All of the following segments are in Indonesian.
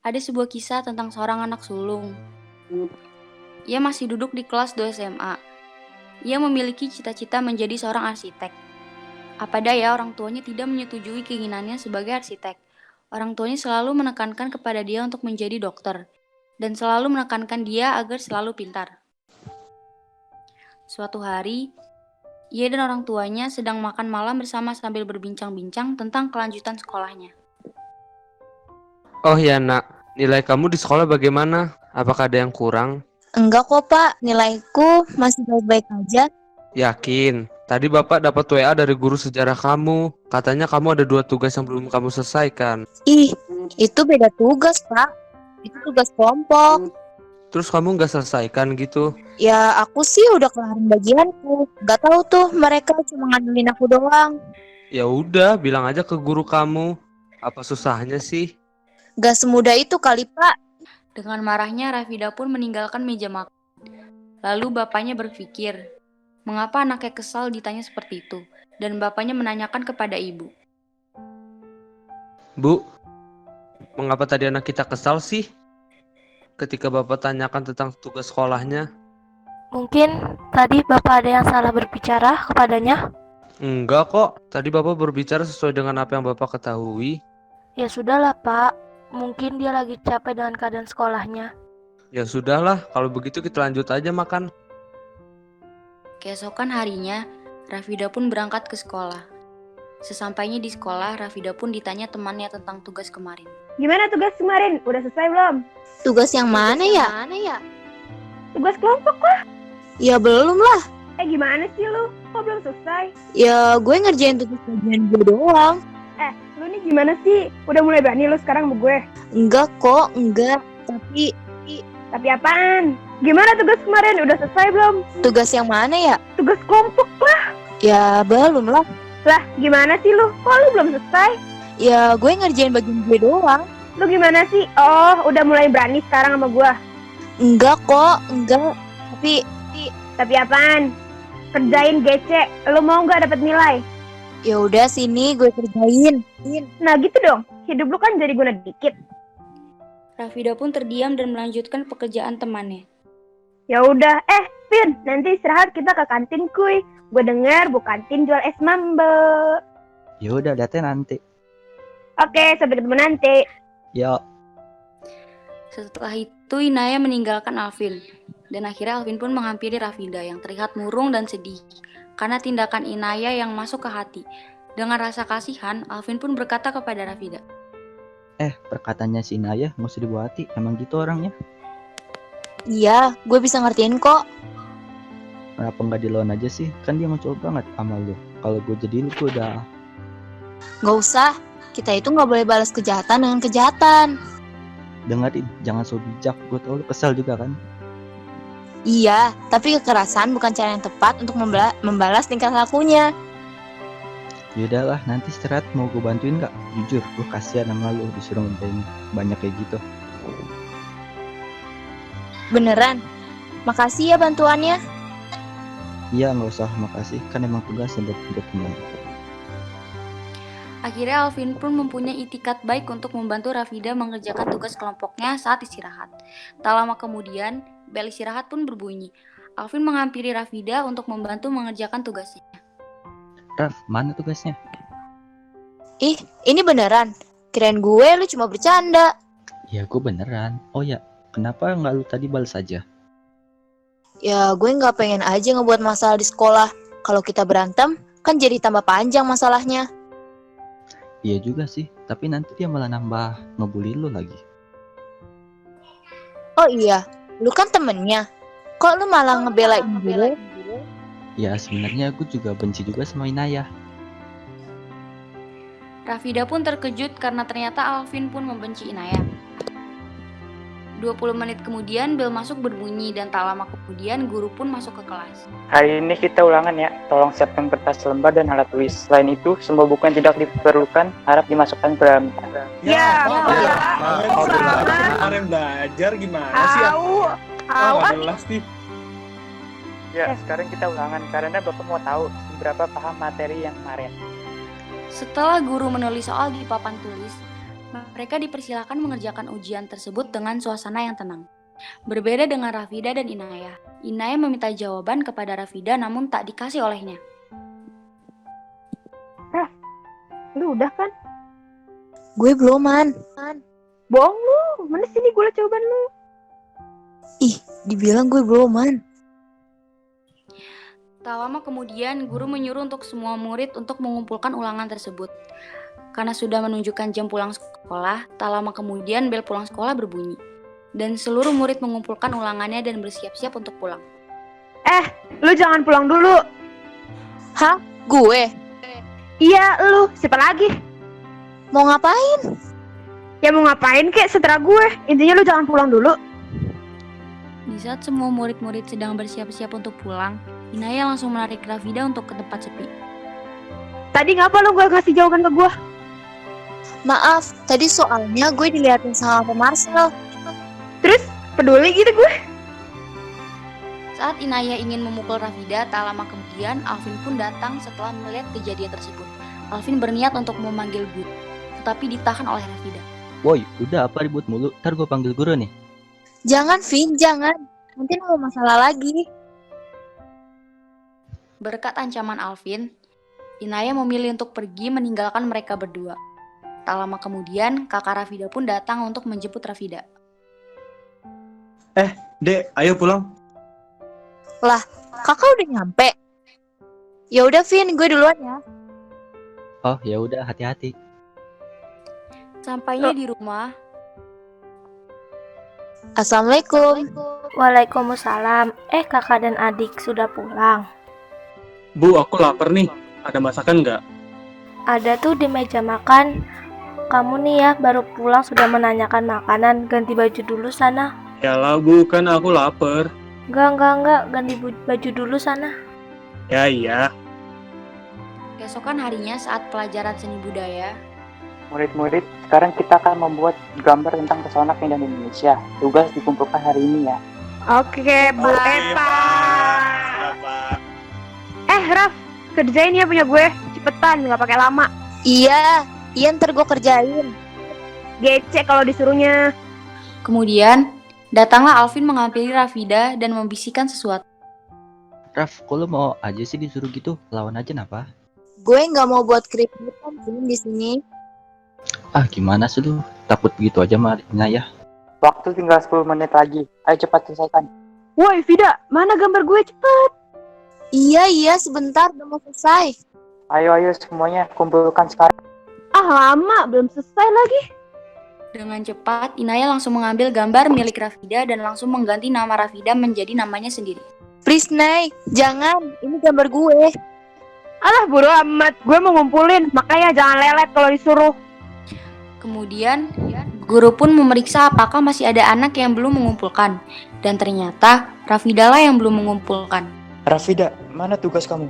Ada sebuah kisah tentang seorang anak sulung. Ia masih duduk di kelas 2 SMA. Ia memiliki cita-cita menjadi seorang arsitek. Apa daya orang tuanya tidak menyetujui keinginannya sebagai arsitek. Orang tuanya selalu menekankan kepada dia untuk menjadi dokter, dan selalu menekankan dia agar selalu pintar. Suatu hari, ia dan orang tuanya sedang makan malam bersama sambil berbincang-bincang tentang kelanjutan sekolahnya. Oh ya nak, nilai kamu di sekolah bagaimana? Apakah ada yang kurang? Enggak kok Pak, nilaiku masih baik-baik aja. Yakin? Tadi bapak dapat WA dari guru sejarah kamu. Katanya kamu ada 2 tugas yang belum kamu selesaikan. Ih, itu beda tugas Pak. Itu tugas kelompok. Terus kamu nggak selesaikan gitu? Ya aku sih udah kelarin bagianku. Gak tahu tuh mereka cuma ngandelin aku doang. Ya udah, bilang aja ke guru kamu. Apa susahnya sih? Gak semudah itu kali Pak. Dengan marahnya, Rafida pun meninggalkan meja makan. Lalu bapaknya berpikir, mengapa anaknya kesal ditanya seperti itu? Dan bapaknya menanyakan kepada ibu. Bu, mengapa tadi anak kita kesal sih? Ketika bapak tanyakan tentang tugas sekolahnya. Mungkin tadi Bapak ada yang salah berbicara kepadanya? Enggak kok, tadi bapak berbicara sesuai dengan apa yang bapak ketahui. Ya sudahlah Pak, mungkin dia lagi capek dengan keadaan sekolahnya. Ya sudahlah, kalau begitu kita lanjut aja makan. Keesokan harinya, Rafida pun berangkat ke sekolah. Sesampainya di sekolah, Rafida pun ditanya temannya tentang tugas kemarin. Gimana tugas kemarin? Udah selesai belum? Tugas yang mana ya? Tugas kelompok lah. Ya belum lah. Gimana sih lu? Kok belum selesai? Ya gue ngerjain tugas bagian gue doang. Lu nih gimana sih? Udah mulai berani lu sekarang sama gue? Enggak kok, enggak. Tapi apaan? Gimana tugas kemarin? Udah selesai belum? Tugas yang mana ya? Tugas kelompok lah. Ya belum lah. Lah, gimana sih lu? Kok lu belum selesai? Ya gue ngerjain bagian gue doang. Lu gimana sih? Oh, udah mulai berani sekarang sama gue. Enggak kok, enggak. Tapi apaan? Kerjain gece. Lu mau nggak dapet nilai? Ya udah sini gue kerjain. Nah gitu dong. Hidup lu kan jadi guna dikit. Rafida pun terdiam dan melanjutkan pekerjaan temannya. Ya udah, Vin, nanti istirahat kita ke kantin kuy. Gue denger bu kantin jual es mambe. Ya udah, lihatnya nanti. Oke, sampai ketemu nanti. Yuk. Setelah itu, Inaya meninggalkan Alvin. Dan akhirnya Alvin pun menghampiri Rafida yang terlihat murung dan sedih karena tindakan Inaya yang masuk ke hati. Dengan rasa kasihan, Alvin pun berkata kepada Rafida, Perkataannya si Naya nggak usah dibawa hati. Emang gitu orangnya. Iya, gue bisa ngertiin kok. Kenapa nggak dilawan aja sih? Kan dia mau coba banget sama lu. Kalau gue jadi lu tuh udah. Gak usah, kita itu gak boleh balas kejahatan dengan kejahatan. Dengerin, jangan so bijak. Gue tau lu kesal juga kan. Iya, tapi kekerasan bukan cara yang tepat untuk membalas tingkah lakunya. Yaudahlah, nanti istirahat mau gue bantuin nggak? Jujur, gue kasihan sama lu disuruh ngerjain banyak kayak gitu. Beneran, makasih ya bantuannya. Iya, nggak usah, makasih. Kan emang tugasnya buat membantu. Akhirnya Alvin pun mempunyai itikat baik untuk membantu Rafida mengerjakan tugas kelompoknya saat istirahat. Tak lama kemudian, bel istirahat pun berbunyi. Alvin menghampiri Rafida untuk membantu mengerjakan tugasnya. Raf, mana tugasnya? Ih, ini beneran. Kirain gue lu cuma bercanda. Ya, gue beneran. Oh ya, kenapa nggak lu tadi balas aja? Ya, gue gak pengen aja ngebuat masalah di sekolah. Kalau kita berantem, kan jadi tambah panjang masalahnya. Iya juga sih, tapi nanti dia malah nambah ngebully lu lagi. Oh iya, lu kan temennya. Kok lu malah ngebelain gue? Ya sebenarnya gue juga benci juga sama Inaya. Rafida pun terkejut karena ternyata Alvin pun membenci Inaya. 20 menit kemudian bel masuk berbunyi dan tak lama kemudian guru pun masuk ke kelas. Hari ini kita ulangan ya, tolong siapkan kertas lembar dan alat tulis. Selain itu, semua buku yang tidak diperlukan harap dimasukkan ke dalam. Kemarin belajar gimana sih? Nggak jelas nih. Ya, sekarang kita ulangan karena Bapak mau tahu seberapa paham materi yang kemarin. Setelah guru menulis soal di papan tulis, Mereka dipersilakan mengerjakan ujian tersebut dengan suasana yang tenang. Berbeda dengan Rafida dan Inayah. Inayah meminta jawaban kepada Rafida namun tak dikasih olehnya. Lu udah kan? Gue belum, Man. Bohong lu. Mana sini gue liat jawaban lu. Ih, dibilang gue belum, Man. Tak lama kemudian, guru menyuruh untuk semua murid untuk mengumpulkan ulangan tersebut. Karena sudah menunjukkan jam pulang sekolah, tak lama kemudian bel pulang sekolah berbunyi. Dan seluruh murid mengumpulkan ulangannya dan bersiap-siap untuk pulang. Lu jangan pulang dulu. Hah? Gue? Iya, lu. Siapa lagi? Mau ngapain? Ya mau ngapain kek setelah gue. Intinya lu jangan pulang dulu. Di saat semua murid-murid sedang bersiap-siap untuk pulang, Inayah langsung menarik Rafida untuk ke tempat sepi. Tadi ngapa lu gak ngasih jawaban ke gue? Maaf, tadi soalnya gue diliatin sama Pak Marcel. Terus peduli gitu gue. Saat Inayah ingin memukul Rafida, tak lama kemudian Alvin pun datang setelah melihat kejadian tersebut. Alvin berniat untuk memanggil guru, tetapi ditahan oleh Rafida. Woi, udah apa ribut mulu? Ntar gue panggil guru nih. Jangan, Vin, jangan. Nanti mau masalah lagi. Berkat ancaman Alvin, Inayah memilih untuk pergi meninggalkan mereka berdua. Tak lama kemudian, kakak Rafida pun datang untuk menjemput Rafida. Dek, ayo pulang. Kakak udah nyampe. Ya udah, Vin, gue duluan ya. Oh, ya udah, hati-hati. Sampainya di rumah, Assalamualaikum. Waalaikumsalam. Kakak dan adik sudah pulang. Bu, aku lapar nih. Ada masakan nggak? Ada tuh di meja makan. Kamu nih ya baru pulang sudah menanyakan makanan. Ganti baju dulu sana. Yalah Bu, kan aku lapar. Enggak. Ganti baju dulu sana. Ya iya. keesokan harinya saat pelajaran seni budaya, Murid-murid, sekarang kita akan membuat gambar tentang pesona keindahan Indonesia. Tugas dikumpulkan hari ini ya. Oke, Bu Eta. Bapak. Raf, kerjain ya punya gue. Cepetan, nggak pakai lama. Iya, ntar gue kerjain. Gece kalau disuruhnya. kemudian datanglah Alvin menghampiri Rafida dan membisikkan sesuatu. Raf, kok lo mau aja sih disuruh gitu? Lawan aja napa? Gue nggak mau buat keributan Vin di sini. Ah, gimana sih lu? Takut begitu aja mah Inayah. Waktu tinggal 10 menit lagi. Ayo cepat selesaikan. Woi, Vida, mana gambar gue? Cepet. Iya, sebentar udah mau selesai. Ayo semuanya kumpulkan sekarang. Lama, belum selesai lagi. Dengan cepat, Inayah langsung mengambil gambar milik Rafida dan langsung mengganti nama Rafida menjadi namanya sendiri. Please, Nay, jangan. Ini gambar gue. Alah, bodo amat. Gue mau ngumpulin, makanya jangan lelet kalau disuruh. Kemudian, guru pun memeriksa apakah masih ada anak yang belum mengumpulkan. Dan ternyata, Rafida lah yang belum mengumpulkan. Rafida, mana tugas kamu?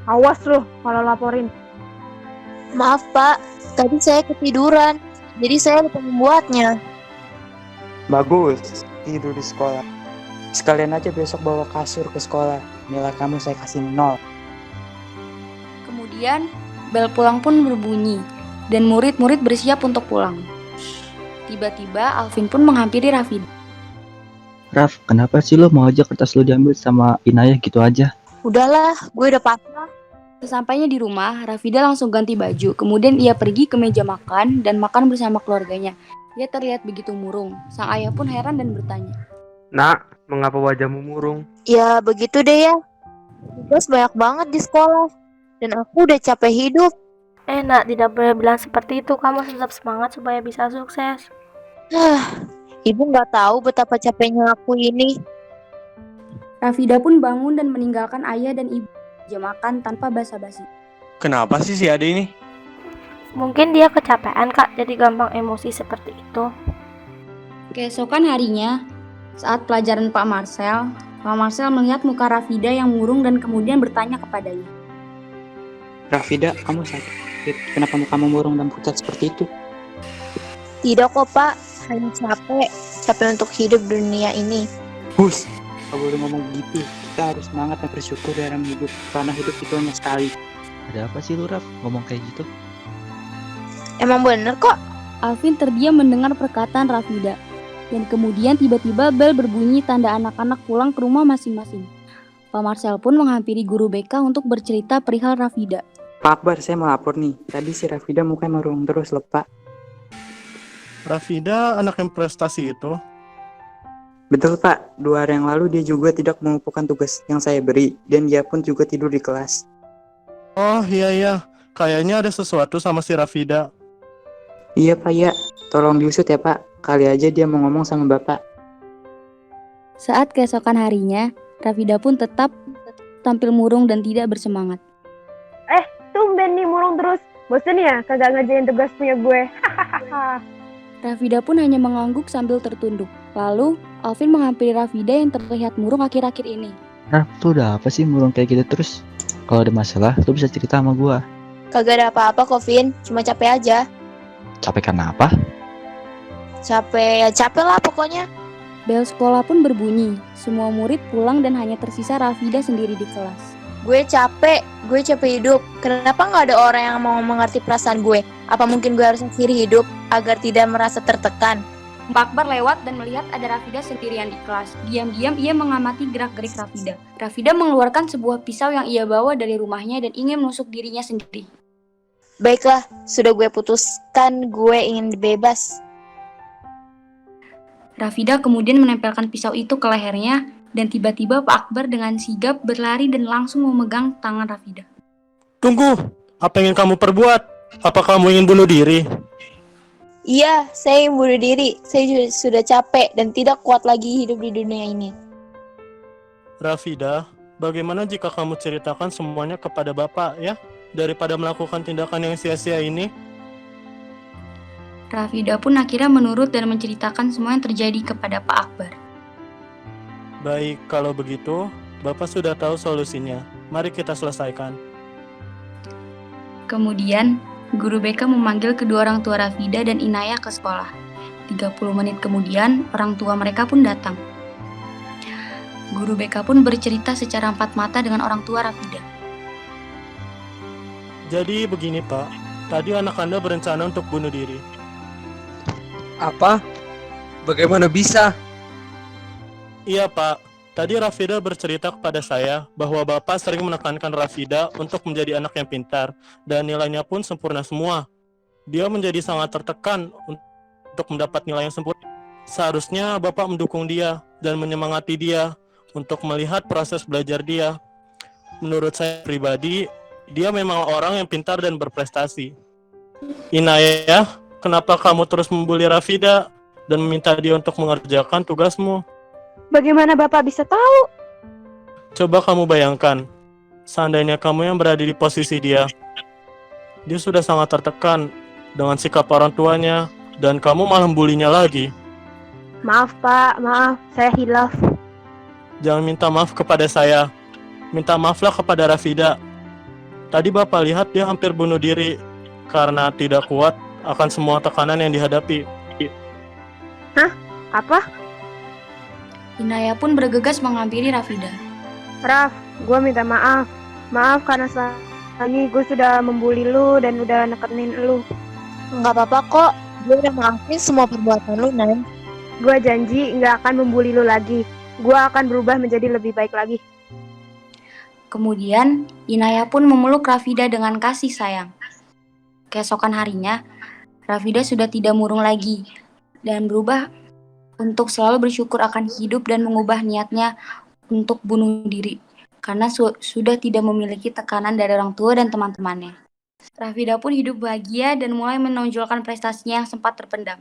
Awas loh kalau laporin. Maaf, Pak. Tadi saya ketiduran. Jadi saya lupa membuatnya. Bagus, tidur di sekolah. Sekalian aja besok bawa kasur ke sekolah. Nilai kamu saya kasih 0. Kemudian, bel pulang pun berbunyi. Dan murid-murid bersiap untuk pulang. Tiba-tiba Alvin pun menghampiri Rafida. Raf, kenapa sih lo mau aja kertas lo diambil sama Inayah gitu aja? Udahlah, gue udah pasrah. Sesampainya di rumah, Rafida langsung ganti baju. Kemudian ia pergi ke meja makan dan makan bersama keluarganya. Ia terlihat begitu murung. Sang ayah pun heran dan bertanya. Nak, mengapa wajahmu murung? Ya, begitu deh ya. Tugas banyak banget di sekolah. Dan aku udah capek hidup. Nak, tidak boleh bilang seperti itu. Kamu tetap semangat supaya bisa sukses. Ibu nggak tahu betapa capeknya aku ini. Rafida pun bangun dan meninggalkan ayah dan ibu meja makan tanpa basa-basi. Kenapa sih si Ade ini? Mungkin dia kecapean, Kak, jadi gampang emosi seperti itu. Keesokan harinya, saat pelajaran Pak Marcel melihat muka Rafida yang murung dan kemudian bertanya kepadanya. Rafida, kamu sakit. Kenapa kamu murung dan pucat seperti itu? Tidak kok, Pak. Hanya capek. Capek untuk hidup di dunia ini. Hus, gak boleh ngomong gitu. Kita harus semangat dan bersyukur dalam hidup. Karena hidup itu hanya sekali. Ada apa sih lu, Raf? Ngomong kayak gitu? Emang bener kok. Alvin terdiam mendengar perkataan Rafida. Dan kemudian tiba-tiba bel berbunyi tanda anak-anak pulang ke rumah masing-masing. Pak Marcel pun menghampiri guru BK untuk bercerita perihal Rafida. Pak Akbar, saya mau lapor nih. Tadi si Rafida mukanya murung terus loh, Pak. Rafida anak yang prestasi itu. Betul, Pak. 2 hari yang lalu dia juga tidak mengumpulkan tugas yang saya beri. Dan dia pun juga tidur di kelas. Oh iya. Kayaknya ada sesuatu sama si Rafida. Iya, Pak, ya. Tolong diusut ya, Pak. Kali aja dia mau ngomong sama Bapak. Saat keesokan harinya, Rafida pun tetap tampil murung dan tidak bersemangat. Tumben nih murung terus. Bosen ya kagak ngerjain tugas punya gue. Rafida pun hanya mengangguk sambil tertunduk. Lalu, Alvin menghampiri Rafida yang terlihat murung akhir-akhir ini. Raf, tuh udah apa sih murung kayak gitu terus? Kalau ada masalah, lu bisa cerita sama gua. Kagak ada apa-apa kok, Vin. Cuma capek aja. Capek karena apa? Capek lah pokoknya. Bel sekolah pun berbunyi. Semua murid pulang dan hanya tersisa Rafida sendiri di kelas. Gue capek hidup. Kenapa nggak ada orang yang mau mengerti perasaan gue? Apa mungkin gue harus akhiri hidup agar tidak merasa tertekan? Pak Akbar lewat dan melihat ada Rafida sendirian di kelas. Diam-diam ia mengamati gerak-gerik Rafida. Rafida mengeluarkan sebuah pisau yang ia bawa dari rumahnya dan ingin menusuk dirinya sendiri. Baiklah, sudah gue putuskan gue ingin bebas. Rafida kemudian menempelkan pisau itu ke lehernya dan tiba-tiba Pak Akbar dengan sigap berlari dan langsung memegang tangan Rafida. Tunggu, apa yang ingin kamu perbuat? Apa kamu ingin bunuh diri? Iya, saya ingin bunuh diri. Saya sudah capek dan tidak kuat lagi hidup di dunia ini. Rafida, bagaimana jika kamu ceritakan semuanya kepada Bapak ya? Daripada melakukan tindakan yang sia-sia ini. Rafida pun akhirnya menurut dan menceritakan semua yang terjadi kepada Pak Akbar. Baik, kalau begitu, Bapak sudah tahu solusinya. Mari kita selesaikan. Kemudian, guru BK memanggil kedua orang tua Rafida dan Inayah ke sekolah. 30 menit kemudian, orang tua mereka pun datang. Guru BK pun bercerita secara empat mata dengan orang tua Rafida. Jadi begini Pak, tadi anak Anda berencana untuk bunuh diri. Apa? Bagaimana bisa? Iya Pak, tadi Rafida bercerita kepada saya bahwa Bapak sering menekankan Rafida untuk menjadi anak yang pintar dan nilainya pun sempurna semua. Dia menjadi sangat tertekan untuk mendapat nilai yang sempurna. Seharusnya Bapak mendukung dia dan menyemangati dia untuk melihat proses belajar dia. Menurut saya pribadi, dia memang orang yang pintar dan berprestasi. Inayah, kenapa kamu terus membuli Rafida dan meminta dia untuk mengerjakan tugasmu? Bagaimana Bapak bisa tahu? Coba kamu bayangkan, seandainya kamu yang berada di posisi dia. Dia sudah sangat tertekan dengan sikap orang tuanya, dan kamu malah membulinya lagi. Maaf Pak, maaf. Saya hilaf. Jangan minta maaf kepada saya. Minta maaflah kepada Rafida. Tadi Bapak lihat dia hampir bunuh diri karena tidak kuat akan semua tekanan yang dihadapi. Apa? Inayah pun bergegas menghampiri Rafida. Raf, gue minta maaf. Maaf karena selama ini gue sudah membuli lu dan udah nekenin lu. Nggak apa-apa kok. Gue udah maafin semua perbuatan lu, Nan. Gue janji nggak akan membuli lu lagi. Gue akan berubah menjadi lebih baik lagi. Kemudian, Inayah pun memeluk Rafida dengan kasih sayang. Keesokan harinya, Rafida sudah tidak murung lagi dan berubah untuk selalu bersyukur akan hidup dan mengubah niatnya untuk bunuh diri karena sudah tidak memiliki tekanan dari orang tua dan teman-temannya. Rafida pun hidup bahagia dan mulai menonjolkan prestasinya yang sempat terpendam.